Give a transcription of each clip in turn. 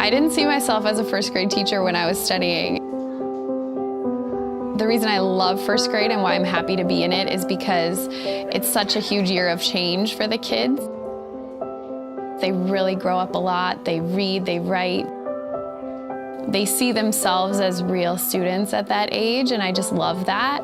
I didn't see myself as a first grade teacher when I was studying. The reason I love first grade and why I'm happy to be in it is because it's such a huge year of change for the kids. They really grow up a lot. They read, they write. They see themselves as real students at that age, and I just love that.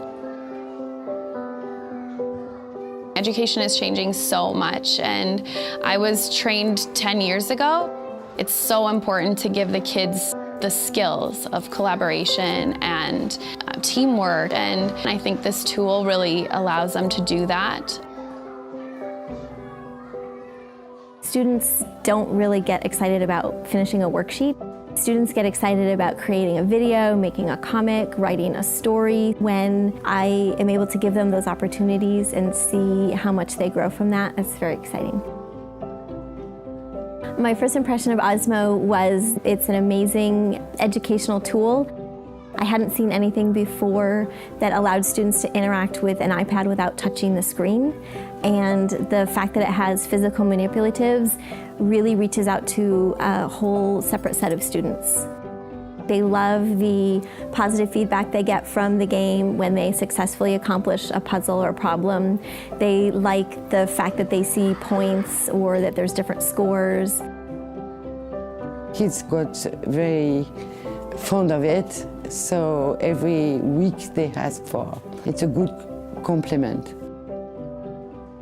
Education is changing so much, and I was trained 10 years ago. It's so important to give the kids the skills of collaboration and teamwork, and I think this tool really allows them to do that. Students don't really get excited about finishing a worksheet. Students get excited about creating a video, making a comic, writing a story. When I am able to give them those opportunities and see how much they grow from that, it's very exciting. My first impression of Osmo was it's an amazing educational tool. I hadn't seen anything before that allowed students to interact with an iPad without touching the screen. And the fact that it has physical manipulatives really reaches out to a whole separate set of students. They love the positive feedback they get from the game when they successfully accomplish a puzzle or problem. They like the fact that they see points or that there's different scores. Kids got very fond of it, so every week they ask for. It's a good complement.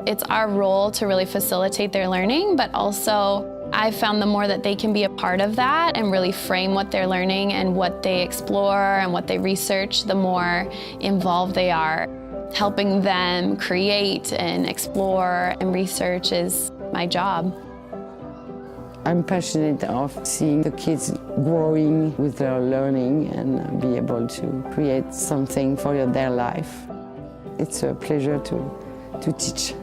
It's our role to really facilitate their learning, but also I've found the more that they can be a part of that and really frame what they're learning and what they explore and what they research, the more involved they are. Helping them create and explore and research is my job. I'm passionate of seeing the kids growing with their learning and be able to create something for their life. It's a pleasure to teach.